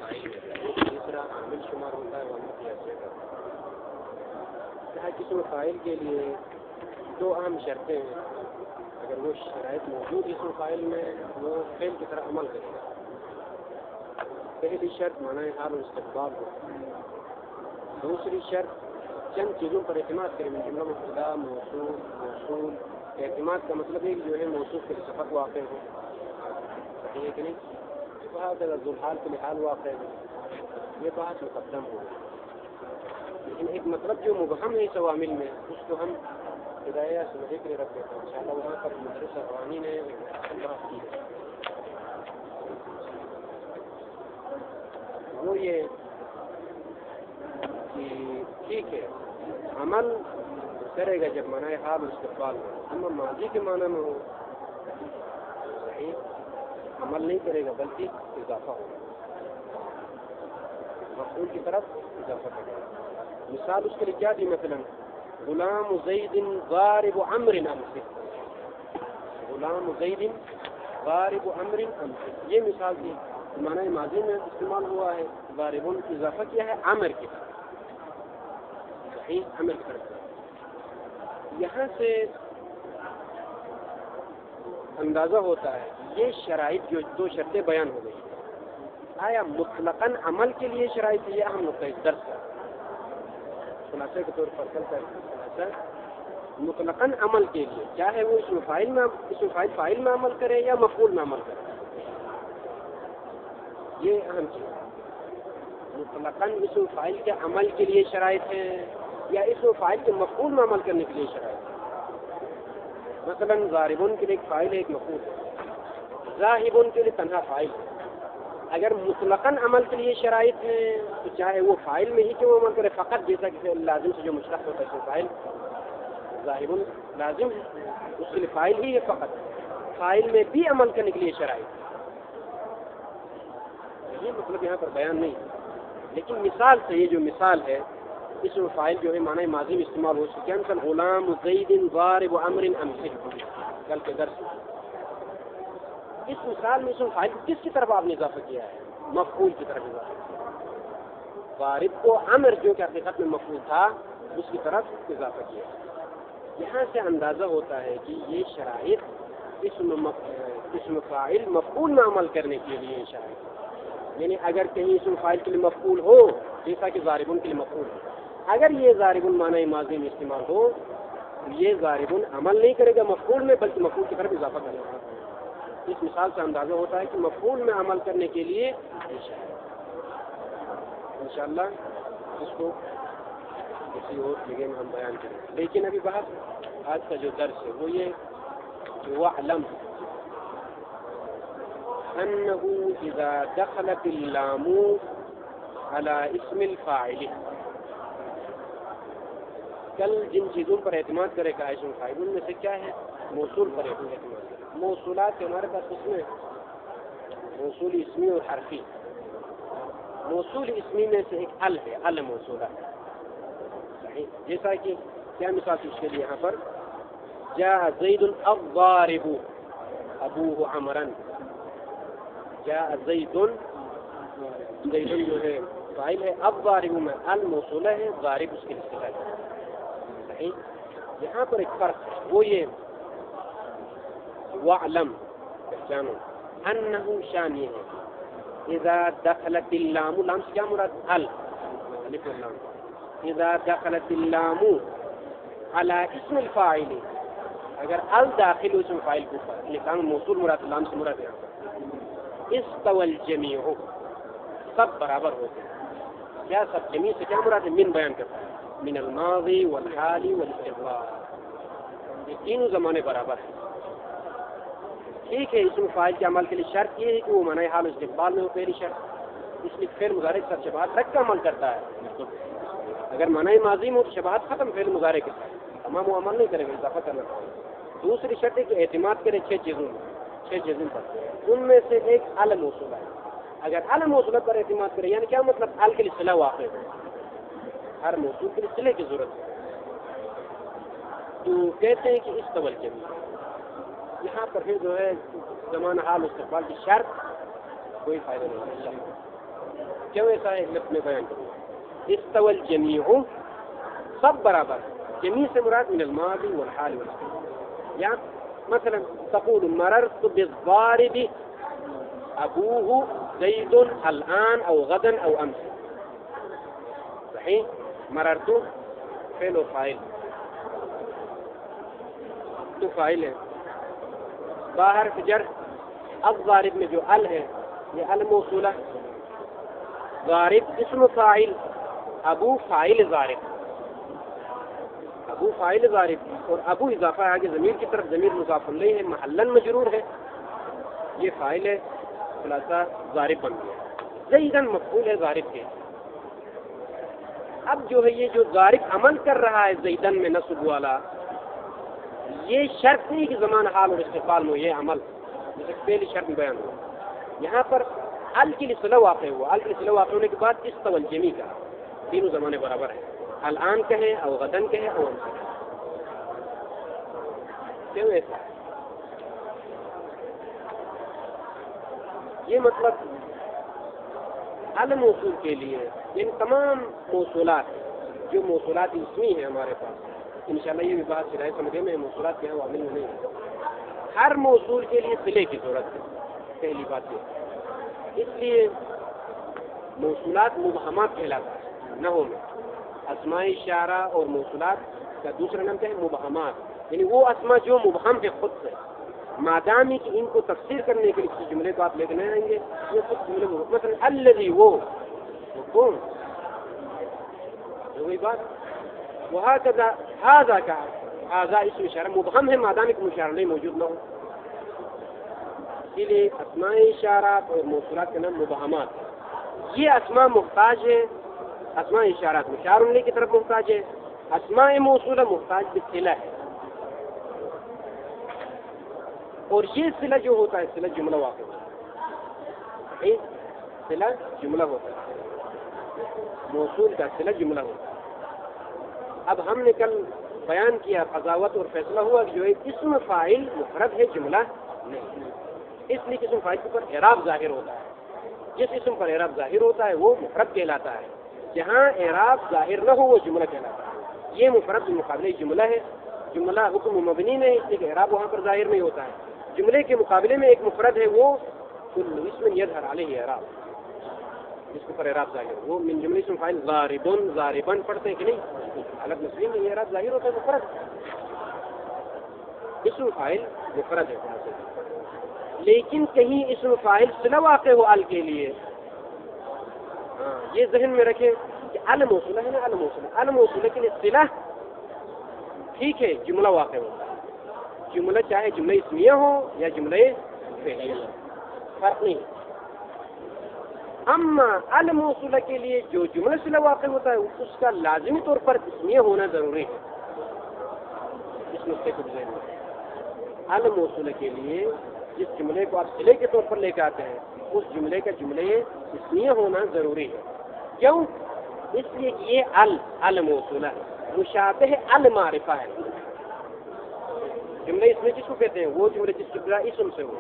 فاعل ہے، تیسرا عامل شمار ہوتا ہے وہ ہم قیاس سے کرتے ہیں۔ اسم فاعل کے لیے دو اہم شرطیں ہیں، اگر وہ شرائط موجود اسم فاعل میں وہ فعل کی طرح عمل کرے گا۔ پہلی شرط معنی حال و استقبال ہو، دوسری شرط چند چیزوں پر اعتماد کریں، جملہ مبتدا موصول۔ اعتماد کا مطلب ہے کہ جو ہے موصوف کے صفت واقع ہو، صحیح ہے کہ نہیں؟ بہت اگر ذوالحال کے لحال واقع ہے، یہ بات مقدم ہو گئی، لیکن ایک مطلب جو مبہم ہے اس عوامل میں اس کو ہم ہدایہ سمجھے کے لیے رکھ دیتے ہیں۔ ان شاء اللہ وہاں پر مدرس افغانی نے بات کی ہے، وہ یہ کہ ٹھیک ہے عمل کرے گا جب معنی حال استقبال ہو، اما ماضی کے معنی میں ہو صحیح عمل نہیں کرے گا بلکہ اضافہ ہوگا، مفعول کی طرف اضافہ کرے گا۔ مثال اس کے لیے کیا دی؟ مثلا غلام زید ضارب عمر امس، غلام زید ضارب عمر امس، یہ مثال تھی، معنی ماضی میں استعمال ہوا ہے، ضارب اضافہ کیا ہے عمر کی طرف، صحیح عمر کی طرف۔ یہاں سے اندازہ ہوتا ہے یہ شرائط جو دو شرطیں بیان ہو گئی، آیا مطلقاً عمل کے لیے شرائط یہ اہم نقطہ درس ہے، خلاصے کے طور پر چلتا ہے خلاصہ مطلقاً عمل کے لیے، چاہے وہ اسم فاعل میں عمل کرے یا مفعول میں عمل کرے، یہ اہم چیز ہے۔ مطلقاً اسم فاعل کے عمل کے لیے شرائط ہے یا اسم فاعل کے مفعول میں عمل کرنے کے لیے شرائط ہے۔ مثلا ضاربون کے لیے ایک فاعل ہے ایک مفعول ہے، ذاہبون کے لیے تنہا فاعل ہے۔ اگر مطلقاً عمل کے لیے شرائط ہے تو چاہے وہ فاعل میں ہی کیوں عمل کرے، فقط جیسا کہ لازم سے جو مشتق ہوتا ہے اسم فاعل، ذاہبون لازم ہے اس کے لیے فاعل ہی ہے، فقط فاعل میں بھی عمل کرنے کے لیے شرائط ہے، یہ مطلب یہاں پر بیان نہیں ہے، لیکن مثال سے یہ جو مثال ہے اسم فاعل جو ہے معنی ماضی میں استعمال ہو سکے، مثلا غلام زید ضارب عمر امس، کل کے درس اس مثال میں اسم فاعل کس کی طرف آپ نے اضافہ کیا ہے؟ مفعول کی طرف اضافہ کیا، ضارب کو عمر جو کہ حقیقت میں مفعول تھا اس کی طرف اضافہ کیا۔ یہاں سے اندازہ ہوتا ہے کہ یہ شرائط اسم فاعل مفعول میں عمل کرنے کے لیے شرائط، یعنی اگر کہیں اسم فاعل کے لیے مفعول ہو جیسا کہ ضاربون کے لیے مفعول ہے، اگر یہ ضاربون معنی ماضی میں استعمال ہو تو یہ ضاربون عمل نہیں کرے گا مفعول میں بلکہ مفعول کی طرف اضافہ کرے گا۔ اس مثال سے اندازہ ہوتا ہے کہ مفعول میں عمل کرنے کے لیے انشاءاللہ اس کو کسی اور جگہ میں ہم بیان کریں، لیکن ابھی بات آج کا جو درس ہے وہ یہ وَاعْلَمْ أَنَّهُ إِذَا دَخَلَتِ اللَّامُ عَلَى اسم الفاعل، کل جن چیزوں پر اعتماد کرے گا اسم فاعل ان میں سے کیا ہے؟ موصول پر اعتماد کرے۔ موصولات کے ہمارے پاس اس میں موصول اسمی اور حرفی، موصول اسمی میں سے ایک ال ہے، ال موصولہ ہے، صحیح، جیسا کہ کیا مثال اس کے لیے یہاں پر جاء زید الضارب ابوہ عمرا، جاء زید جو ہے فاعل ہے، الضارب میں ال موصولہ ہے، ضارب اس کے لیے ہے، صحیح۔ یہاں پر ایک فرق ہے وہ یہ وَاعْلَمْ پہچانو انہو شان یہ ہے اذا دخلت اللام، لام سے کیا مراد؟ الف واللام، اذا دخلت اللام علی اسم الفاعل، اگر ال داخل ہو اسم فاعل کو پر لکھام موصول مراد، لام سے مراد ہے استوى الجمیع، سب برابر ہوتے ہیں، کیا سب؟ جمیع سے کیا مراد ہے؟ من بیان کرتا ہے، من الماضی والحال والاستقبال، یہ تینوں زمانے برابر ہیں، ٹھیک ہے۔ اسم فاعل کے عمل کے لیے شرط یہ ہے کہ وہ معنی حال و استقبال میں ہو، پہلی شرط، اس لیے فعل مضارع کے ساتھ شباہت رکھ کے عمل کرتا ہے، اگر معنی ماضی میں ہو تو شباہت ختم فعل مضارع کے ساتھ، تمام وہ عمل نہیں کرے گا، اضافہ کرنا پڑے۔ دوسری شرط ہے کہ اعتماد کرے چھ چیزوں پر، ان میں سے ایک ال موصولہ ہے، اگر ال موصولہ پر اعتماد کرے یعنی کیا مطلب؟ ال کے لیے صلہ واقع ہے، ہر موصول کے لیے صلے کی ضرورت ہے، تو کہتے ہیں کہ استوى الجمیع، یہاں پر پھر جو ہے زمان حال استقبال کی شرط کوئی فائدہ نہیں ہے۔ کیوں ایسا ہے لفظ میں بیان کروں گا. استوى الجميع سب برابر. جمیع سے مراد من الماضی والحال والمستقبل. یا مثلا تقول مررت بالضارب ابوه زید الان او غدا او امس. صحیح. مررت فعل و فاعل تو فاعل ہے. باہر جر. الضارب میں جو ال ہے یہ ال موصولہ. ضارب اسم فاعل. ابو فاعل ضارب. ابو فاعل ضارب اور ابو اضافہ ہے آگے ضمیر کی طرف. ضمیر مضاف الیہ ہے محلاً مجرور ہے. یہ فاعل ہے خلاصہ ضارب بن گیا. زیداً مفعول ہے ضارب کے. اب جو ہے یہ جو ضارب عمل کر رہا ہے زیداً میں نصب والا یہ شرط نہیں کہ زمان حال اور استقبال میں یہ عمل جیسے پہلی شرط بیان ہوا. یہاں پر ال کی اصطلاح واقع ہوا. ال کی اصطلاح واقع ہونے کے بعد استوى الجمیع کا تینوں زمانے برابر ہیں. الان کہیں او غدن کہیں او امس کہیں. کیوں ایسا؟ یہ مطلب الموصول کے لیے یعنی تمام موصولات جو موصولات اسمی ہیں ہمارے پاس انشاءاللہ یہ بھی بات شرائع سمجھے میں موصولات کیا عامل میں نہیں ہے. ہر موصول کے لیے صلے کی ضرورت ہے. پہلی بات یہ اس لیے موصولات مبہمات کہلاتا ہے نحو میں. اسماء اشارہ اور موصولات کا دوسرا نام کیا ہے؟ مبہمات. یعنی وہ اسماء جو مبہم ہے خود سے مادامی کہ ان کو تفسیر کرنے کے لیے کسی جملے کو آپ لے کے نہیں آئیں گے یہ خود جملے مثلا الذی وہ کون وہی بات. وہکذا ھذا کا ھذا اسم اشارہ مبہم ہے مادامی کہ مشارہ نہیں موجود نہ ہو. اسی لیے اسماء اشارات اور موصولات کا نام مبہمات. یہ اسماء محتاج ہے. اسماء اشارات مشار الیہ کی طرف محتاج ہے. اسماء موصولہ محتاج بالصلہ ہے. اور یہ صلہ جو ہوتا ہے صلہ جملہ واقع ہوتا ہے. صلہ جملہ ہوتا ہے. موصول کا صلہ جملہ ہوتا ہے. اب ہم نے کل بیان کیا قضاوت اور فیصلہ ہوا کہ جو ایک اسم فاعل مفرد ہے جملہ نہیں. اس لیے اسم فاعل پر اعراب ظاہر ہوتا ہے. جس اسم پر اعراب ظاہر ہوتا ہے وہ مفرد کہلاتا ہے. جہاں اعراب ظاہر نہ ہو وہ جملہ کہلاتا ہے. یہ مفرد بالمقابلے جملہ ہے. جملہ حکم مبنی میں اس لیے اعراب وہاں پر ظاہر نہیں ہوتا ہے. جملے کے مقابلے میں ایک مفرد ہے وہ کل اسم یظہر علیہ اعراب جس کے پر اعراب ظاہر ہو. وہ من جملہ اسم فاعل ضاربن ضاربن پڑھتے ہیں کہ نہیں الگ مسلم میں یہ اعراب ظاہر ہوتا ہے مفرد. اسم فاعل مفرد ہے. لیکن کہیں اسم فاعل صلہ واقع ہو ال کے لیے یہ ذہن میں رکھیں کہ ال موصولہ ہے نا. ال موصولہ ال موصولہ کے لیے صلہ ٹھیک ہے جملہ واقع ہوتا ہے. جملہ چاہے جملہ اسمیہ ہو یا جملہ فعلیہ فرق نہیں. اما ال موصولہ کے لیے جو جملہ صلہ واقع ہوتا ہے اس کا لازمی طور پر اسمیہ ہونا ضروری ہے. اس نقطے کو ذہن میں ال موصولہ کے لیے جس جملے کو آپ صلے کے طور پر لے کے آتے ہیں اس جملے کا جملے اسمیہ ہونا ضروری ہے. کیوں؟ اس لیے کہ یہ ال موصولہ ہے مشابہ ال معرفہ ہے. جملہ اسمیہ جس کو کہتے ہیں وہ جملے جس کی ابتدا اسم سے ہو.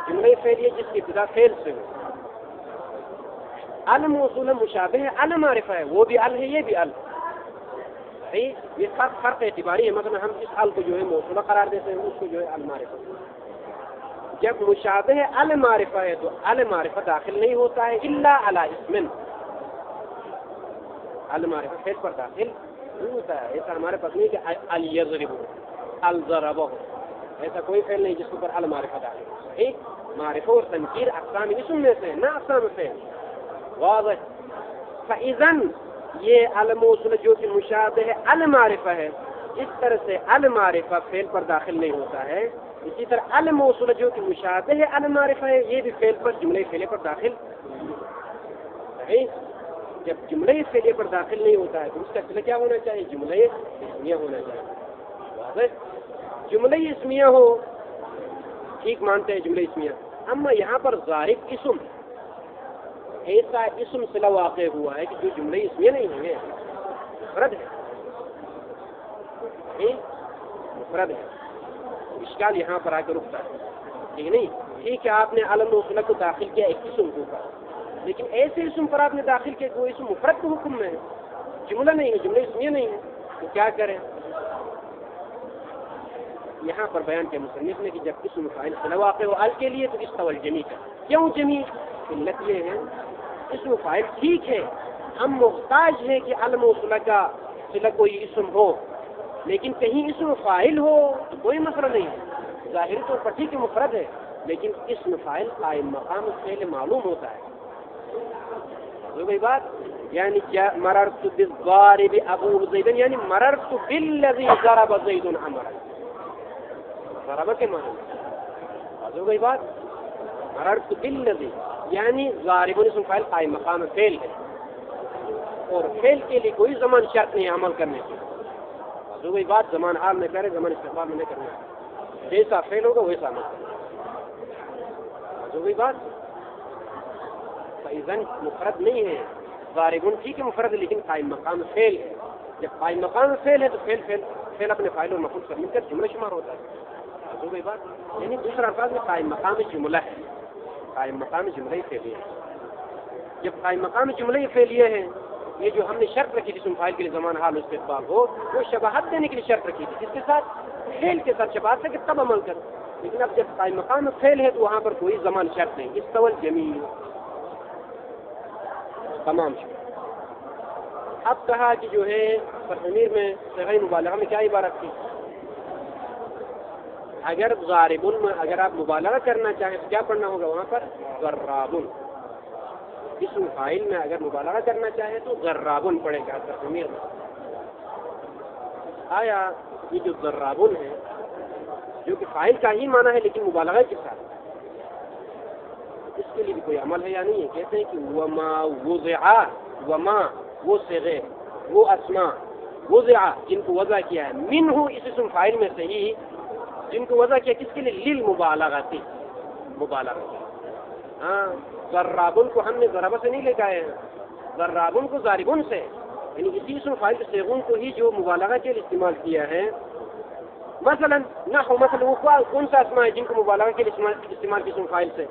جملہ فعلیہ جس کی ابتدا فعل سے ہو. ال موصولہ مشابہ ال معرفہ ہے. وہ بھی ال ہے یہ بھی ال. یہ فرق اعتباری ہے. مثلا ہم اس ال کو جو ہے موصولہ قرار دیتے ہیں اس کو جو ہے ال معرفہ. جب مشابہ ال معرفہ ہے تو ال معرفہ داخل نہیں ہوتا ہے الا علی اسم. ال معرفہ فعل پر داخل نہیں ہوتا ہے. ایسا ہمارے پاس نہیں کہ ال یضرب الضرب ہو. ایسا کوئی فعل نہیں جس کے اوپر ال معرفہ داخل ہو. ٹھیک. معرفہ اور تنکیر اقسام اسم میں سے نہ اقسام فعل. واضح. فاذن یہ الموصول جو کہ مشابہ ال معرفہ ہے اس طرح سے ال معرفہ فعل پر داخل نہیں ہوتا ہے. اسی طرح الموصول جو کہ مشابہ ال معرفہ ہے یہ بھی فعل پر جملہ فعلیہ پر داخل ہے. جب جملہ فعلیہ پر داخل نہیں ہوتا ہے تو اس کا صلہ کیا ہونا چاہیے؟ جملہ اسمیہ ہونا چاہیے. واضح. جملہ اسمیہ ہو ٹھیک مانتے ہیں جملہ اسمیہ. اما یہاں پر ضارب اسم ایسا اسم صلہ واقع ہوا ہے کہ جو جملہ اسمیہ نہیں ہے مفرد ہے. مفرد ہے. اشکال یہاں پر آ کے رکتا ہے. ٹھیک نہیں. ٹھیک ہے آپ نے ال موصولہ کو داخل کیا ایک اسم کے اوپر لیکن ایسے اسم پر آپ نے داخل کیا کہ وہ اسم مفرد کے حکم میں ہے، جملہ نہیں ہے، جملہ اسمیہ نہیں ہے، تو کیا کریں؟ یہاں پر بیان کیا مصنف نے کہ جب اسم فاعل صلہ واقع ہو ال کے لیے تو استوى الجمیع کا. کیوں جمیع؟ علت یہ ہے اسم فاعل ٹھیک ہے ہم محتاج ہیں کہ الموصولہ کا صلہ کوئی اسم ہو، لیکن کہیں اسم فاعل ہو تو کوئی مسئلہ نہیں ہے، ظاہری طور پر ٹھیک ہے مفرد ہے، لیکن اسم فاعل قائم مقام فعل معلوم ہوتا ہے. تو بھئی بات یعنی مررت بالضارب ابوه زیدا، یعنی مررت بالذی ضرب زید عمرا، ضرب کے معنی ہو گئی بات. مررت بالذی یعنی ضارب اسم فاعل قائم مقام فعل ہے، اور فعل کے لیے کوئی زمان شرط نہیں عمل کرنے کی. ہو گئی بات. زمان حال میں کرے، زمان استقبال میں نہیں کرنا، جیسا فعل ہوگا ویسا عمل کرنا. ہو گئی بات. فإذن مفرد نہیں ہے، ضارب ٹھیک ہے مفرد لیکن قائم مقام فعل ہے. جب قائم مقام فعل ہے تو فعل اپنے فاعل اور مفعول سے مل کر جملہ شمار ہوتا ہے. ہو گئی بات. یعنی دوسرا الفاظ میں قائم مقام جملہ ہے، قائم مقام جملہ فعلیہ ہے. جب قائم مقام جملہ فعلیہ ہے، یہ جو ہم نے شرط رکھی تھی اسم فاعل کے لیے زمان حال استقبال ہو، وہ شباہت دینے کے لیے شرط رکھی تھی، کس کے ساتھ؟ فعل کے ساتھ شباہت سے کہ تب عمل کر. لیکن اب جب قائم مقام فعل ہے تو وہاں پر کوئی زمان شرط نہیں. استوى الجمیع تمام. اب کہا کہ جو ہے ضمیر میں صیغہ مبالغہ میں کیا عبارت تھی؟ اگر ضارب میں اگر آپ مبالغہ کرنا چاہیں تو کیا پڑھنا ہوگا وہاں پر؟ ضراب. اسم فاعل میں اگر مبالغہ کرنا چاہیں تو ضراب پڑے گا ضمیر میں. آیا یہ جو ضراب ہے جو کہ فاعل کا ہی معنی ہے لیکن مبالغہ کے ساتھ، اس کے لیے بھی کوئی عمل ہے یا نہیں ہے؟ کہتے ہیں کہ وما وضع، وما وہ صیغے وہ اسماء وضع جن کو وضع کیا ہے، منہ اس اسم فاعل میں سے ہی جن کو وضع کیا کس کے لیے؟ للمبالغہ، مبالغہ. ہاں ضرابن کو ہم نے ضربہ سے نہیں لے کے آئے ہیں، ضرابن کو ضاربن سے، یعنی اسی اسم فاعل کے صیغوں کو ہی جو مبالغہ کے لیے استعمال کیا ہے. مثلا نحو، مثلا وہ کون سا اسماء ہے جن کو مبالغہ کے لیے استعمال کی اسم فاعل سے؟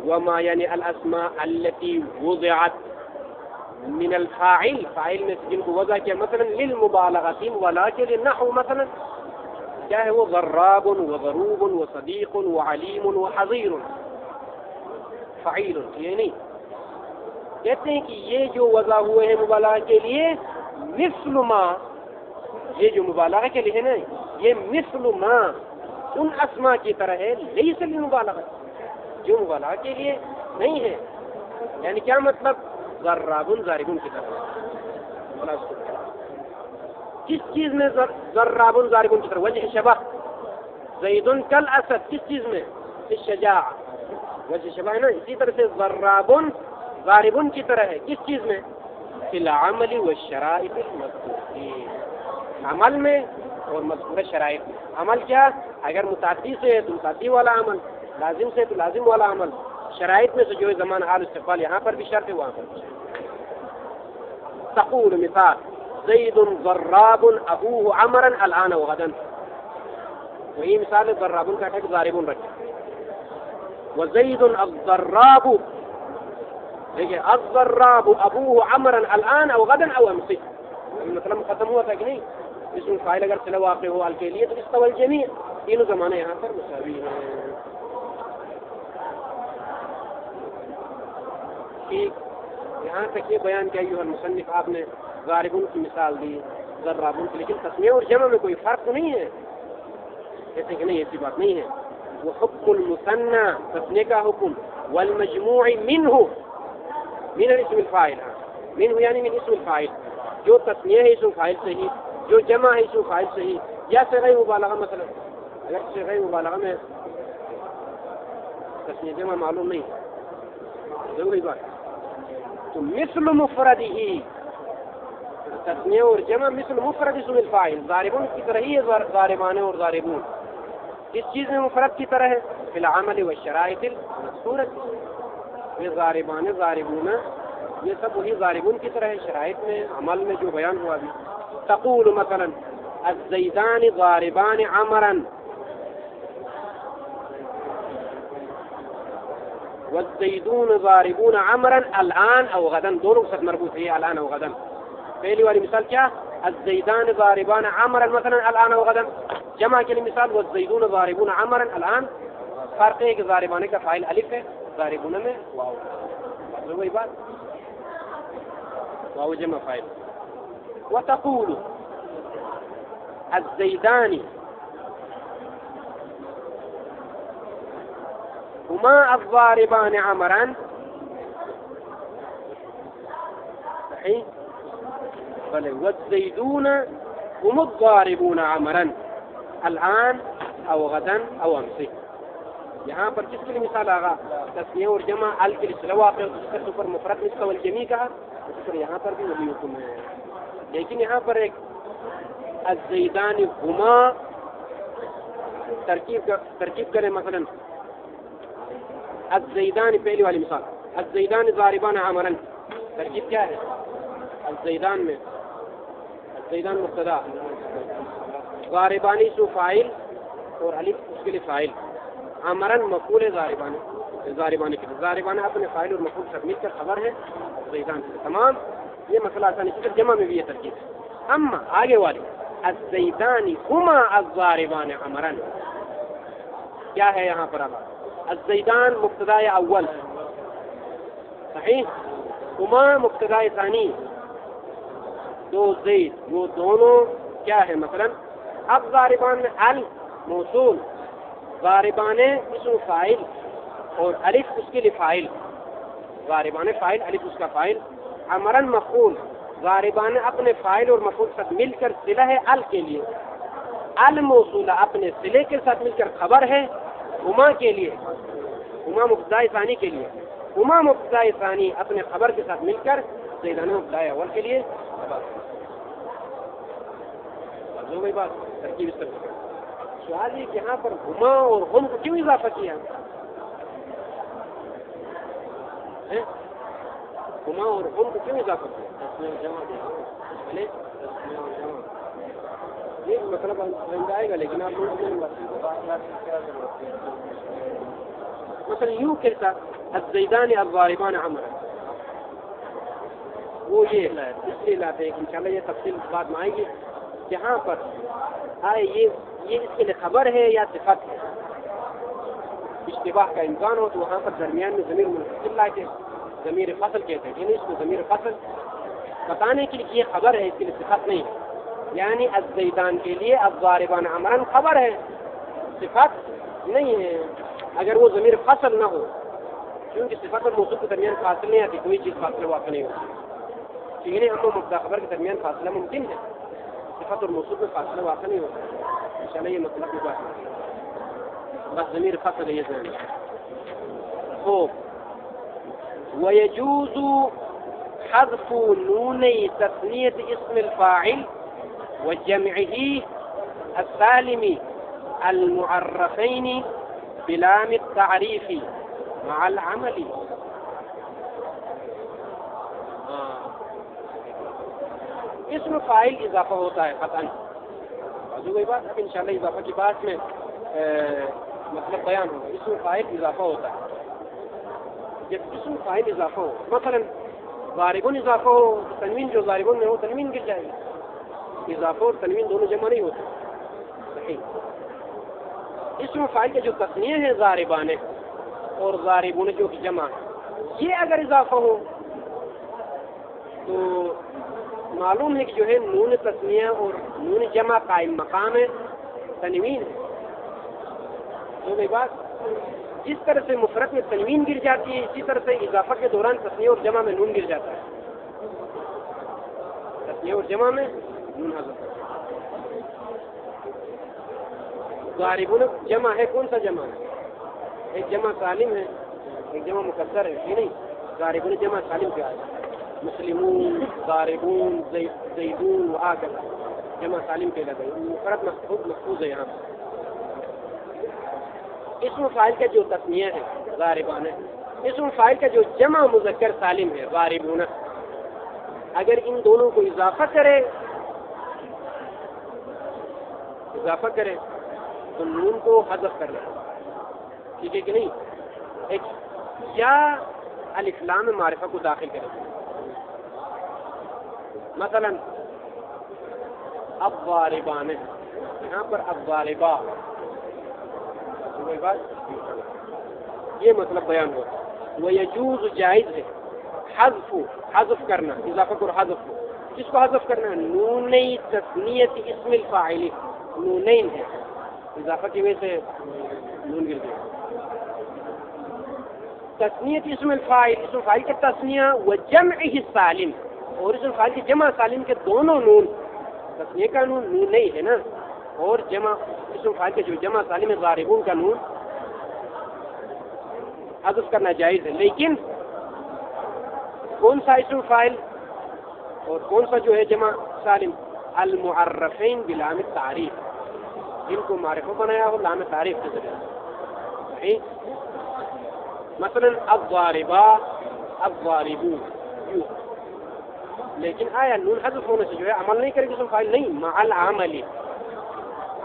وما یعنی الاسماء التي وضعت من الفاعل، فاعل میں جن کو وضع کیا مثلا للمبالغہ، مبالغہ کے لیے. نحو مثلا کیا ہے وہ؟ ضراب وضروب وصدیق وعلیم وحضیر فعیل. یہ نہیں کہتے ہیں کہ یہ جو وضع ہوئے ہیں مبالغہ کے لیے مثل ما، یہ جو مبالغہ کے لیے ہے نا یہ مثل ما ان اسماء کی طرح ہے، لیس للمبالغہ جو مبالغہ کے لیے نہیں ہے. یعنی کیا مطلب؟ ضرابن ضاربن کی طرح. کس چیز میں ضرابن ضاربن کی طرح؟ وجہ شبہ. زید کل اسد کس چیز میں؟ الشجاع، وجہ شبہ ہے نا. اسی طرح سے ضرابن ضاربن کی طرح ہے کس چیز میں؟ فی العمل والشرائط المذکورہ، عمل میں اور مذکورہ شرائط میں. عمل کیا؟ اگر متعدی سے ہے تو متعدی والا عمل، لازم سے تو لازم والا عمل، شرائط میں سے جو ہے زمان حال استقبال، یہاں پر بھی شرط ہے وہاں پر بھی شرط. تقول مثال زید ضراب ابوه عمرا الان وغدا، وہی مثال ضراب کا ہے کہ ضارب رکھے. وزید الضراب، دیکھیے الضراب ابوه عمرا الان او غدا او امس، مطلب ختم ہوا تھا کہ نہیں؟ اسم فاعل اگر صلہ واقع ہو ال کے لیے تو استوى الجمیع، تینوں زمانے یہاں پر مساوی ہیں. ٹھیک، یہاں تک یہ بیان کیا ایھا المصنف، آپ نے ضاربن کی مثال دی، ضرابن کی، لیکن تسمیہ اور جمع میں کوئی فرق تو نہیں ہے؟ کہتے کہ نہیں، ایسی بات نہیں ہے. وہ حکم المثنى تسمیہ کا حکم، والمجموع منہ من الاسم الفاعل، منہ یعنی من اسم الفاعل، جو تسمیہ ہے اسم فاعل سے ہی، جو جمع ہے اسم فاعل سے ہی، یا صیغہ مبالغہ مثلا، اگر صیغہ مبالغہ میں تسمیہ جمع معلوم نہیں ضروری بات تو مثل مفرد ہی، تسمیہ اور جمع مثل مفرد اسم الفاعل، ضاربون کی طرح ہی ہے ضاربان اور ضاربون. اس چیز میں مفرد کی طرح ہے فی العمل والشرائط المذکورہ، یہ ضاربان ضاربون یہ سب وہی ضاربون کی طرح ہے، شرائط میں عمل میں جو بیان ہوا بھی. تقول مثلا الزیدان ضاربان عمرا، والزیدون ضاربون عمرا الان او غدا، دونوں کے ساتھ مربوط ہے الان او غدا. پہلی والی مثال کیا؟ الزیدان ضاربان عمرا مثلا الان او غدا. جمع کے لیے مثال والزیدون ضاربون عمرا الان. فرق ہے کہ ضاربانے کا فاعل الف ہے، ضاربون میں واو. وہی بات، واو جمع فاعل. وتقول الزیدان هما الضاربان عمرا. صحیح. بلے والزیدون هم الضاربون عمرا الان او غدا او امسی. یہاں پر کس کے لیے مثال آگا؟ تسنیہ اور جمع ال کے لیے واقع، اس کے اوپر مفرد نسبہ والجمی کہا، اس پر یہاں پر بھی وہی حکم ہے. لیکن یہاں پر ایک الزیدان ہما ترکیب کریں. مثلا الزیدان پہلی والی مثال الزیدان ضاربان عمرا، ترکیب کیا ہے؟ الزیدان میں الزیدان مبتدا، ضاربانی سو فاعل اور الف اس کے لیے فاعل، عمرن مفعول ضاربان کے لیے. ضاربان اپنے فاعل اور مفعول سے مل کر خبر ہے زیدان سے. تمام. یہ مسئلہ آسانی سے جمع میں بھی یہ ترکیب ہے. اما آگے والی الزیدان ہما الضاربان عمرا، کیا ہے یہاں پر؟ الزیدان مبتدا اول، صحیح. ہما مبتدا ثانی، دو زید، وہ دونوں کیا ہے؟ مثلا اب ضاربان میں ال موصول، ضاربان اسم فاعل اور الف اس کے لیے فاعل. ضاربان فاعل، الف اس کا فاعل. عمرن مفعول، ضاربان اپنے فاعل اور مفعول ساتھ مل کر صلہ ہے ال کے لیے. ال موصولہ اپنے صلے کے ساتھ مل کر خبر ہے ہما کے لیے، ہما مبتدا ثانی کے لیے. ہما مبتدا ثانی اپنے خبر کے ساتھ مل کر زیدان مبتدا اول کے لیے خبر. جو بات ترکیب اس طرح. سوال یہ کہ یہاں پر ہما اور ہم کو کیوں اضافہ کیا؟ ہما اور ہم کو کیوں اضافہ کیا؟ یہ مطلب سمجھ آئے گا، لیکن آپ مثلا یوں کہتا الزیدان الضاربان عمرا، وہ یہ اس لیے لاتے ہیں کہ انشاءاللہ یہ تفصیل بعد میں آئے گی. جہاں پر آئے یہ اس کے لیے خبر ہے یا صفت ہے، اشتباہ کا امکان ہو تو وہاں پر درمیان میں ضمیر منفصل لا کے ضمیر فصل کہتے ہیں. یعنی اس کو ضمیر فصل بتانے کے لیے یہ خبر ہے، اس کے لیے صفت نہیں. یعنی الزیدان کے لیے الضاربان عمرا خبر ہے، صفت نہیں ہے. اگر وہ ضمیر فصل نہ ہو، کیونکہ صفت اور موصوف کے درمیان فاصلے نہیں آتی، کوئی چیز فاصلے واقع نہیں ہوتی. یعنی ہم مبتدا خبر کے درمیان فاصلہ ممکن ہے، صفت اور موصوف میں فاصلہ واقع نہیں ہوتا. انشاءاللہ یہ مطلب کی بات ہے، بس ضمیر فصل ہے یہ ذہن. خوب. ويجوز حذف نوني تثنية اسم الفاعل وجمعه السالم المعرفين بلام التعريف مع العمل. اسم فاعل اضافہ ہوتا ہے قطعاً. جو کوئی بات اب انشاءاللہ اضافہ کی بات میں مطلب بیان ہوگا. اسم فاعل اضافہ ہوتا ہے. جب اسم فاعل اضافہ ہو، مثلا ضاربون اضافہ ہو، تنوین جو ضاربون میں ہو تنوین گر جائے گی. اضافہ اور تنوین دونوں جمع نہیں ہوتے. صحیح. اسم فاعل کے جو تثنیہ ہے ضاربان اور ضاربون جو کہ جمع ہے، یہ اگر اضافہ ہو تو معلوم ہے کہ جو ہے نون تثنیہ اور نون جمع قائم مقام ہے، تنوین ہے. جو بھی بات جس طرح سے مفرد میں تنوین گر جاتی ہے، اسی طرح سے اضافہ کے دوران تثنیہ اور جمع میں نون گر جاتا ہے. تثنیہ اور جمع میں نون حذف. ضاربون جمع ہے، کون سا جمع ہے؟ ایک جمع سالم ہے، ایک جمع مکسر ہے. یہ نہیں، ضاربون جمع سالم کیا ہے؟ مسلمون، ضاربون، زیدون وآخر جمع سالم کہلاتا ہے. مفرد محفوظ ہے. یہاں اسم فاعل کا جو تثنیہ ہے ضاربان ہے، اسم فاعل کا جو جمع مذکر سالم ہے ضاربون، اگر ان دونوں کو اضافہ کرے تو نون کو حذف کرنا. ٹھیک ہے کہ نہیں؟ ایک یا الف لام معرفہ کو داخل کریں گے. مثلا الضاربان، یہاں پر الضاربا، یہ مطلب بیان ہوا. ویجوز جائز ہے حذف کرنا، اضافہ کو حذف کو. کس کو حذف کرنا ہے؟ نونی تثنیت اسم الفاعل، نونین ہے، اضافہ کی وجہ سے نون گر گیا. تثنیت اسم الفاعل، اسم فاعل کا تثنیہ، و جمعہ السالم، اور اسم فاعل کی جمع سالم کے دونوں نون، تثنیہ کا نون نون نہیں ہے نا، اور جمع اسم فاعل کے جو جمع سالم ہے ضاربون کا نون حذف کرنا جائز ہے. لیکن کون سا اسم فاعل اور کون سا جو ہے جمع سالم؟ المعرفین بلام التعریف، جن کو معرفہ بنایا ہو لام تعریف کے ذریعے. صحیح؟ مثلا الضاربا، الضاربون، لیکن آیا نون حذف ہونے سے جو ہے عمل نہیں کرے گا اسم فاعل؟ نہیں، مع العمل،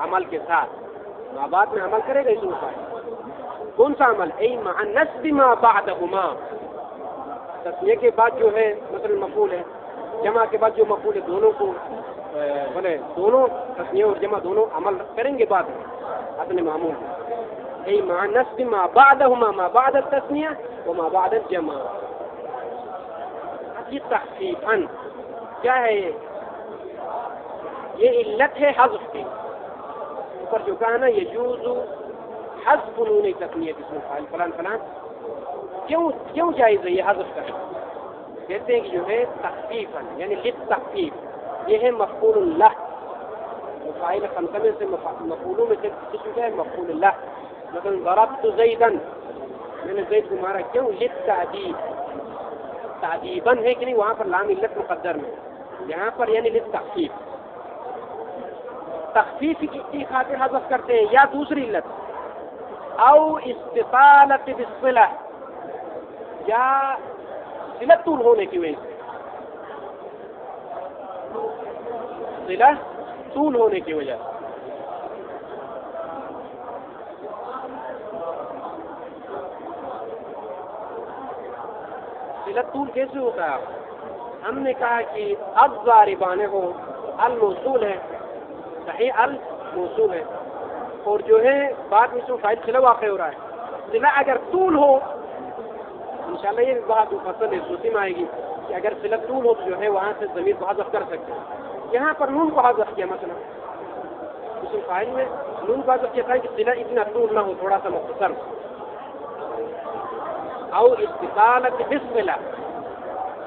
عمل کے ساتھ، مع بعد میں عمل کرے گا اسم فاعل. کون سا عمل؟ ای مع نصب ما بعدهما، تسنیہ کے بعد جو ہے مثلا مفعول ہے، جمع کے بعد جو مفعول ہے، دونوں کو بولے دونوں تسنیہ اور جمع دونوں عمل کریں گے بعد میں اپنے معمول میں. ای مع نصب ما بعدهما، ما بعد التسنیہ وما بعد الجمع. یہ تخفیفاً کیا ہے؟ یہ علت ہے حذف کی، اوپر جو کہا نا یجوز حذف نون تثنیۃ اسم الفاعل فلان فلان، کیوں جائز ہے یہ حذف کرنا؟ کہتے ہیں کہ جو ہے تخفیفاً، یعنی للتخفیف. یہ ہے مفعول اللہ، فاعل خمسہ میں سے مفعولوں میں سے قسم کیا ہے؟ مفعول اللہ. مثلا ضربت زیداً، میں نے زید کو مارا، کیوں؟ للتعدیب، تعدیباً ہے کہ نہیں، وہاں پر لام علت مقدر میں، یہاں پر یعنی للتخفیف. تخفیف کی خاطر حذف کرتے ہیں، یا دوسری علت او استطالت بالصلہ، یا صلہ طول ہونے کی وجہ سے، صلہ طول ہونے کی وجہ سے. صلہ طول کیسے ہوتا ہے؟ ہم نے کہا کہ الضاربان ہو، الموصول ہے، صحیح، الموصول ہے، اور جو ہے بعد میں اسم فاعل صلہ واقع ہو رہا ہے. صلہ اگر طول ہو، انشاءاللہ یہ بات مفصل ہے، صوتی میں آئے گی کہ اگر صلہ طول ہو تو جو ہے وہاں سے ضمیر کو حذف کر سکتے ہیں. یہاں پر نون کو حذف کیا، مثلا اسم فاعل میں نون کو حذف کیا تھا کہ صلہ اتنا طول نہ ہو، تھوڑا سا مختصر. او استطالت بالصلہ،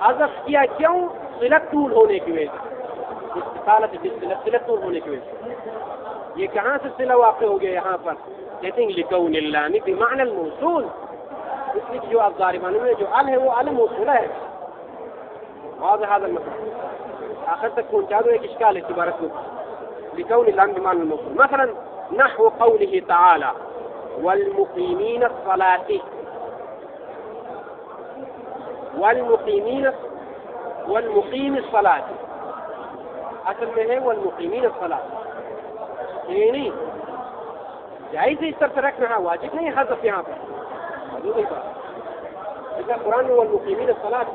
حذف کیا کیوں؟ صلہ طول ہونے کی وجہ سے، استطالت بالصلہ، صلہ طول ہونے کی وجہ سے. یہ کہاں سے صلہ واقع ہو گیا؟ یہاں پر کہتے ہیں لکون اللام بمعنى الموصول، اس لیے جو الضاربان میں جو ال ہے وہ ال موصولہ ہے. واضح هذا المطلب؟ آخر تک پہنچا دو، ایک اشکال ہے عبارت میں. لکون اللام بمعنى الموصول. مثلا نحو قوله تعالى والمقيمين الصلاة، والمقيم الصلاة، اصل میں ہے والمقيمين الصلاة. یہ نہیں جائز اس طرح رکھنا، واجب نہیں حذف یہاں پر. قرآن میں والمقيمين الصلاة،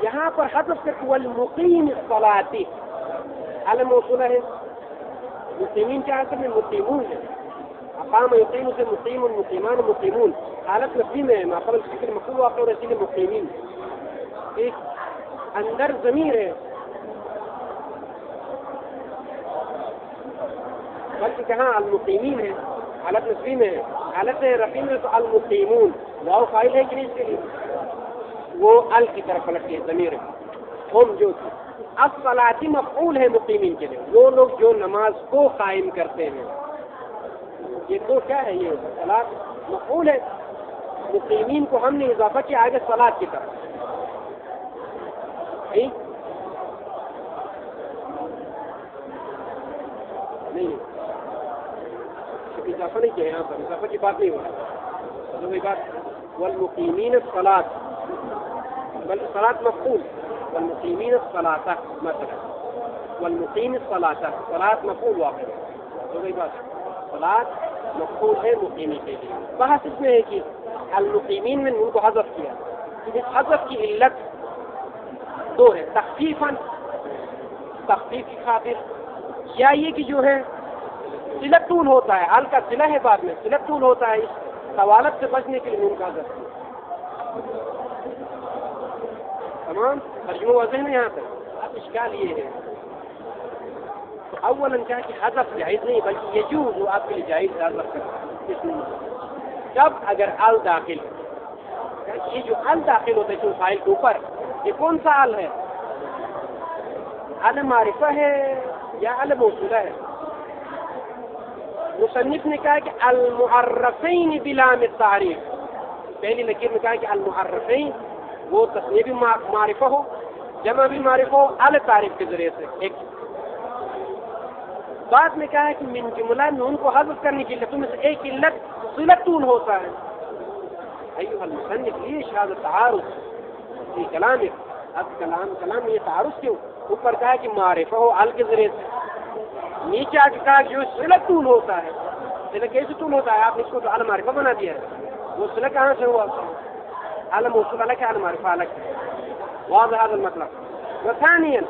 یہاں پر حذف کر والمقيم الصلاة، علم موصولہ ہے. مقیمین کیا اصل میں مقیمون ہے، اقام یقیم سے مقیم، مقیمان مقیمون، حالت نفی میں ہے، ما قبل ذکر مفعول واقع اور اسی لیے مقیمین. ایک اندر ضمیر ہے، بلکہ کہاں المقیمین ہے، حالت نفی میں ہے. حالت رفیع میں تو المقیمون، واو فاعل ہے کہ نہیں اس کے لیے؟ وہ ال کی طرف پلٹتی ہے، ضمیر ہے. ہم جو تھی الصلاۃ مفعول ہے مقیمین کے لیے، وہ لوگ جو نماز کو قائم کرتے ہیں. یہ تو کیا ہے؟ یہ صلاۃ مفعول ہے، مقیمین کو ہم نے اضافہ کیا آگے صلاۃ کی طرف. نہیں اضافہ نہیں کیا یہاں پر، اضافہ کی بات نہیں ہو رہی. وہی بات والمقیمین الصلاۃ، بل صلاۃ مفعول، والمقیمین الصلاۃ مثلا، والمقیم الصلاۃ، صلاۃ مفعول واقع ہے. تو وہی بات صلاۃ مفعول ہے مقیمی کے لیے. بحث اس میں ہے کہ المقیمین میں نون کو حذف کیا. اس حذف کی علت دو ہے، تخفیفاً تخفیف کی خاطر، یا یہ کہ جو ہے صلت طول ہوتا ہے، ال کا صلہ ہے بعد میں صلت طول ہوتا ہے، اس سوالت سے بچنے کے لیے نون کا حذف کیا. تمام ترجمہ واضح ہے یہاں تک. اب اشکال یہ ہے تو اولاً کیا کہ حذف جائز نہیں بلکہ یجوز وہ آپ کے لیے جائز حذف کرنا. جب اگر ال داخل ہو، یہ جو ال داخل ہوتا ہے اسم فاعل کے اوپر، یہ کون سا ال ہے؟ ال معرفہ ہے یا ال موصولہ ہے؟ مصنف نے کہا کہ المعرفین بلام التعریف. پہلی لکیر میں کہا کہ المعرفین وہ تسنیہ بھی معرفہ ہو، جمع بھی معرفہ ہو، ال تعریف کے ذریعے سے. ایک بعد میں کہا ہے کہ من جملہ نون کو حذف کرنے کی علتوں میں سے ایک علت صلت طول ہوتا ہے. ایھا المصنف یہ شہادت تعارض فی کلام. اب کلام یہ تعارض کیوں؟ اوپر کہا کہ معرفہ ہو ال کے ذریعے سے، نیچے آ کے کہا کہ جو صلت طول ہوتا ہے. صلت کیسے طول ہوتا ہے؟ آپ نے اس کو تو ال معرفہ بنا دیا ہے. وہ صلت کہاں سے ہوا؟ ال موصول الگ ہے، ال معرفہ الگ ہے. واضح هذا المطلب. وثانيا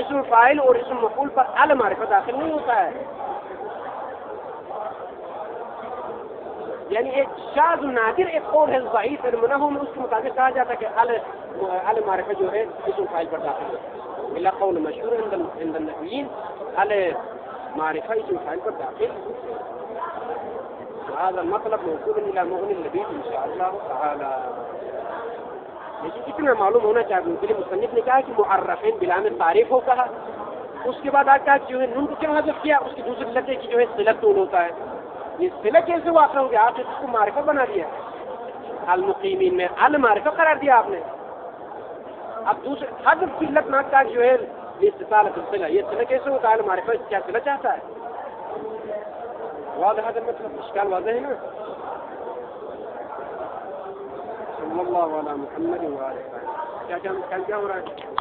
اسم فاعل اور اسم مفعول پر ال معرفہ داخل نہیں ہوتا ہے. یعنی ایک شاذ نادر ایک قول ہے ضعیف المنہو میں اس کے مطابق کہا جاتا ہے کہ ال معرفہ جو ہے اسم فاعل پر داخل ہے. بلا قول مشہور عند النحویین ال معرفہ اسم فاعل پر داخل. هذا المطلب موصول الى مغني اللبیب ان شاء اللہ تعالی. لیکن اتنا معلوم ہونا چاہیے ان کے لیے مصنف نے کہا کہ معرفین بلام تعریف ہو کہا، اس کے بعد آج کہا کہ جو ہے نون کو کیوں حذف کیا؟ اس کی دوسری علت ہے کہ جو ہے صلت طول ہوتا ہے. یہ صلت کیسے واقع ہو گیا؟ آپ نے اس کو معرفہ بنا دیا، المقیمین میں ال معرفہ قرار دیا آپ نے. اب دوسرے حذف کی علت نہ کہا جو ہے استطالۃ الصلہ، یہ صلہ کیسے ہوتا ہے؟ المعرفہ کیا صلہ چاہتا ہے؟ واضح ہے مطلب اشکال واضح ہے نا. صلی اللہ علیہ محمد و آلہ. کیا ہو رہا ہے؟